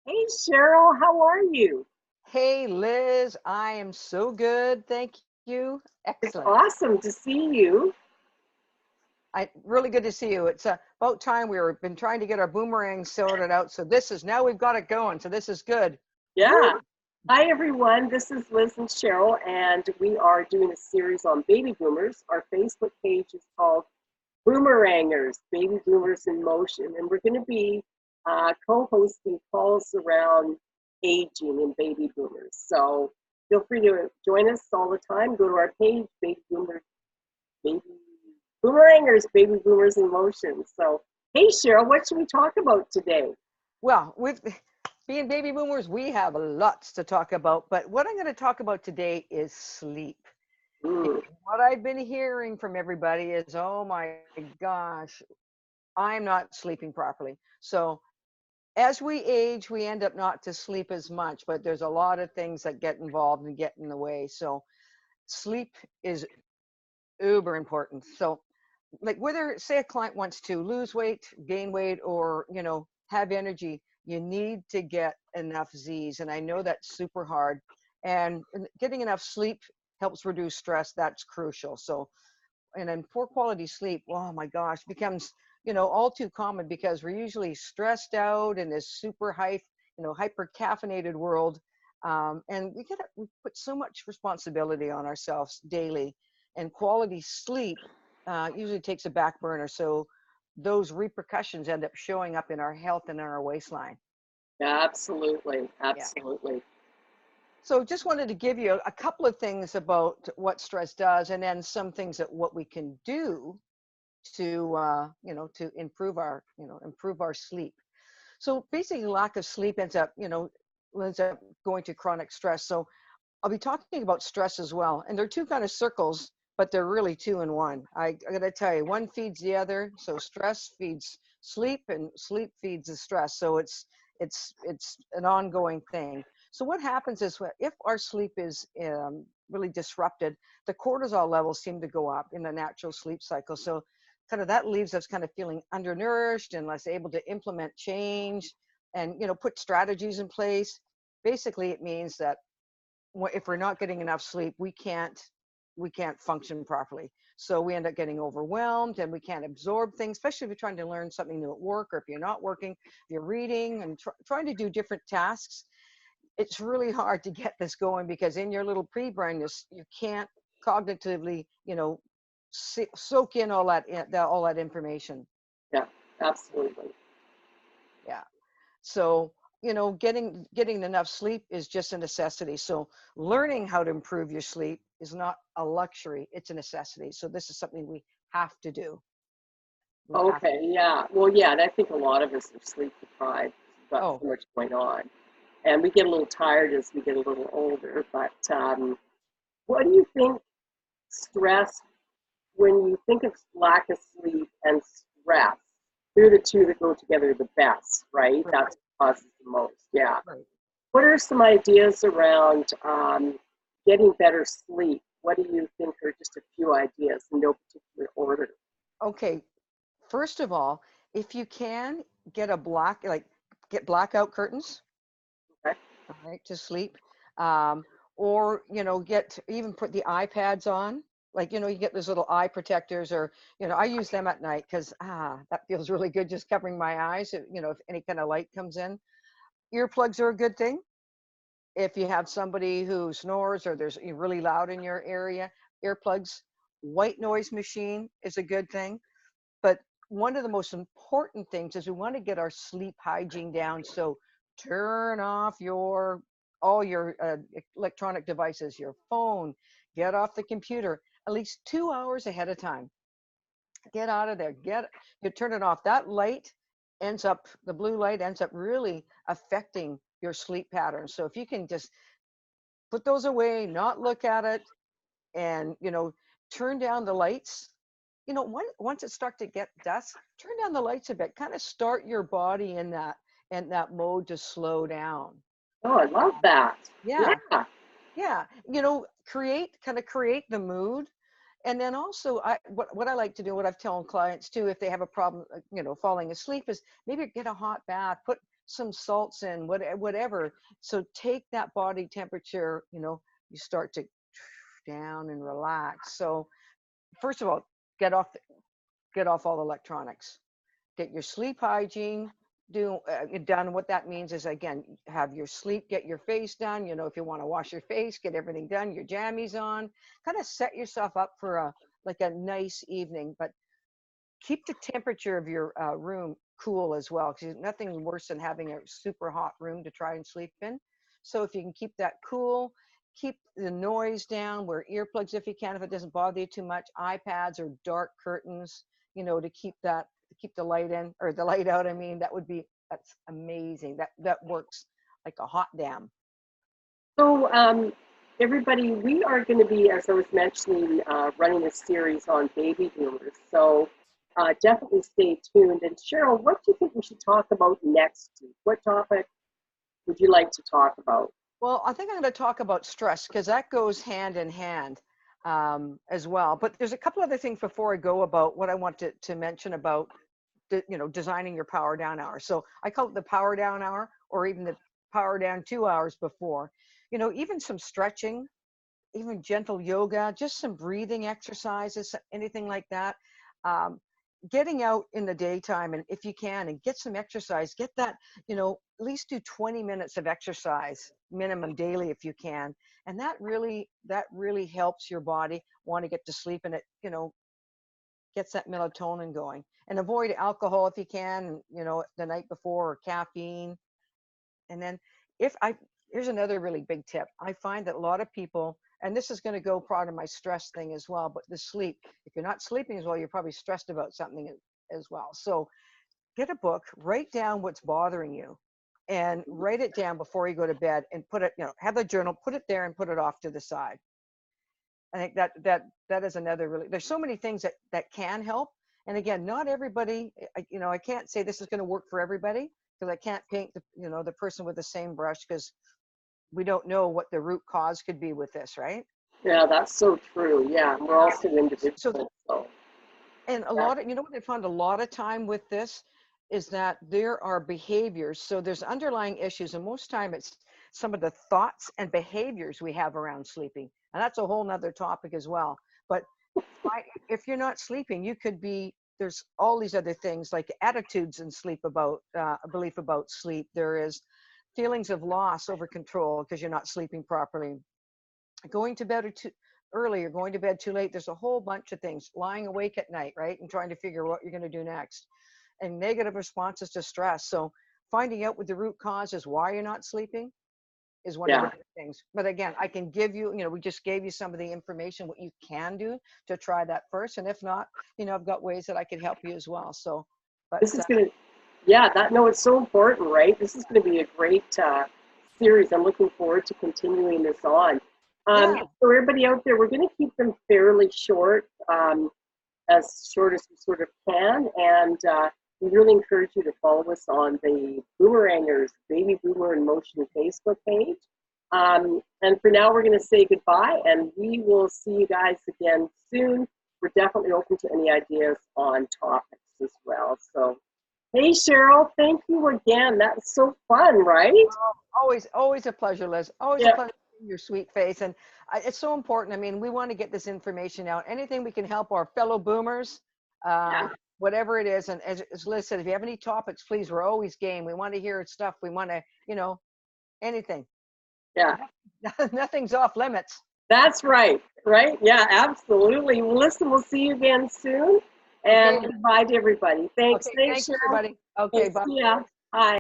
Hey Cheryl, how are you? Hey Liz, I am so good. Thank you. It's Excellent. awesome to see you. Really good to see you. It's about time we've been trying to get our boomerangs sorted out. So this is now we've got it going. So this is good. Yeah. Woo! Hi everyone, this is Liz and Cheryl, and we are doing a series on baby boomers. Our Facebook page is called Boomarangers, Baby Boomers in Motion, and we're going to be co-hosting calls around aging and baby boomers. So feel free to join us all the time. Go to our page, Baby Boomerangers, Baby Boomers in Motion. So, hey Cheryl, what should we talk about today? Well, with being baby boomers, we have lots to talk about. But what I'm going to talk about today is sleep. Mm, Because what I've been hearing from everybody is, oh my gosh, I'm not sleeping properly. So as we age, we end up not to sleep as much, but there's a lot of things that get involved and get in the way. So sleep is uber important. So, like whether say a client wants to lose weight, gain weight, or have energy, you need to get enough Z's. And I know that's super hard. And getting enough sleep helps reduce stress. That's crucial. So, and then poor quality sleep, oh my gosh, becomes all too common because we're usually stressed out in this super hyper caffeinated world. And we put so much responsibility on ourselves daily, and quality sleep usually takes a back burner. So those repercussions end up showing up in our health and in our waistline. absolutely, Yeah. absolutely. So just wanted to give you a couple of things about what stress does, and then some things that what we can do to to improve our sleep. So basically lack of sleep ends up going to chronic stress. So I'll be talking about stress as well, and they're two kind of circles, but they're really two in one. I gotta tell you, one feeds the other. So stress feeds sleep and sleep feeds the stress. So it's an ongoing thing. So what happens is if our sleep is really disrupted, the cortisol levels seem to go up in the natural sleep cycle. So kind of that leaves us kind of feeling undernourished and less able to implement change and put strategies in place. Basically it means that if we're not getting enough sleep, we can't function properly. So we end up getting overwhelmed and we can't absorb things, especially if you're trying to learn something new at work, or if you're not working, if you're reading and trying to do different tasks. It's really hard to get this going because in your little pre-brain, you can't cognitively, soak in all that information. Yeah, absolutely. Yeah. So, getting enough sleep is just a necessity. So, learning how to improve your sleep is not a luxury, it's a necessity. So, this is something we have to do. We have Okay, yeah. Well, yeah, and I think a lot of us are sleep deprived. We've got Oh, so much going on. And we get a little tired as we get a little older. But what do you think stress, when you think of lack of sleep and stress, they're the two that go together the best, right? right, That's what causes the most. Yeah. right. What are some ideas around getting better sleep? What do you think are just a few ideas in no particular order? Okay. First of all, if you can get get blackout curtains, Okay. all right, to sleep. Or, get even put the iPads on. Like, you get those little eye protectors, or, I use them at night because, that feels really good just covering my eyes, if any kind of light comes in. Earplugs are a good thing. If you have somebody who snores or there's really loud in your area, earplugs. White noise machine is a good thing. But one of the most important things is we want to get our sleep hygiene down. So turn off all your electronic devices, your phone, get off the computer at least 2 hours ahead of time. Get out of there. You turn it off. The blue light ends up really affecting your sleep patterns. So if you can just put those away, not look at it, and turn down the lights. Once it starts to get dusk, turn down the lights a bit. Kind of start your body in that mode to slow down. Oh, I love that. Yeah, Yeah. yeah. Create the mood. And then also, what I like to do, what I've told clients too, if they have a problem, falling asleep, is maybe get a hot bath. some salts in, whatever. So take that body temperature, you start to down and relax. So first of all, get off all electronics, get your sleep hygiene done. What that means is, again, have your sleep, get your face done. If you want to wash your face, get everything done, your jammies on, kind of set yourself up for a nice evening. But keep the temperature of your room cool as well, because nothing worse than having a super hot room to try and sleep in. So if you can keep that cool, keep the noise down, wear earplugs if you can, if it doesn't bother you too much, iPads or dark curtains, to keep the light in, or the light out. I mean, that's amazing. That works like a hot damn. So, everybody, we are going to be, as I was mentioning, running a series on baby boomers. So, definitely stay tuned. And Cheryl, what do you think we should talk about next week? What topic would you like to talk about? Well, I think I'm going to talk about stress, because that goes hand in hand as well. But there's a couple other things before I go about what I want to mention about designing your power down hour. So I call it the power down hour, or even the power down 2 hours before. Even some stretching, even gentle yoga, just some breathing exercises, anything like that. Getting out in the daytime, and if you can, and get some exercise, get that, at least do 20 minutes of exercise minimum daily if you can. And that really helps your body want to get to sleep, and it, gets that melatonin going. And avoid alcohol if you can, the night before, or caffeine. And then here's another really big tip. I find that a lot of people, and this is going to go part of my stress thing as well, but the sleep, if you're not sleeping as well, you're probably stressed about something as well. So get a book, write down what's bothering you, and write it down before you go to bed, and put it, have a journal, put it there and put it off to the side. I think that is another really, there's so many things that can help. And again, not everybody, I can't say this is going to work for everybody, because I can't paint the person with the same brush, because we don't know what the root cause could be with this, right? Yeah, that's so true. Yeah, we're also individuals. So. And what I found a lot of time with this is that there are behaviors. So there's underlying issues, and most time it's some of the thoughts and behaviors we have around sleeping. And that's a whole nother topic as well. But if you're not sleeping, there's all these other things like attitudes and sleep about, a belief about sleep. There is feelings of loss over control because you're not sleeping properly. Going to bed too early or going to bed too late. There's a whole bunch of things. Lying awake at night, right? And trying to figure what you're going to do next. And negative responses to stress. So finding out what the root cause is, why you're not sleeping, is one of the things. But again, I can give you, we just gave you some of the information, what you can do to try that first. And if not, I've got ways that I can help you as well. So, but this is going to, it's so important, right? This is going to be a great series. I'm looking forward to continuing this on. So everybody out there, we're going to keep them fairly short as we sort of can. And we really encourage you to follow us on the Boomarangers Baby Boomer in Motion Facebook page. And for now, we're going to say goodbye, and we will see you guys again soon. We're definitely open to any ideas on topics as well. So, hey, Cheryl, thank you again. That was so fun, right? Always a pleasure, Liz. Always a pleasure seeing your sweet face. And it's so important. I mean, we want to get this information out. Anything we can help our fellow boomers, whatever it is. And as Liz said, if you have any topics, please, we're always game. We want to hear stuff. We want to, anything. Yeah. Nothing's off limits. That's right. Right? Yeah, absolutely. Well, listen, we'll see you again soon. And goodbye to everybody. Thanks. Thanks, everybody. Okay, bye. Yeah. Hi.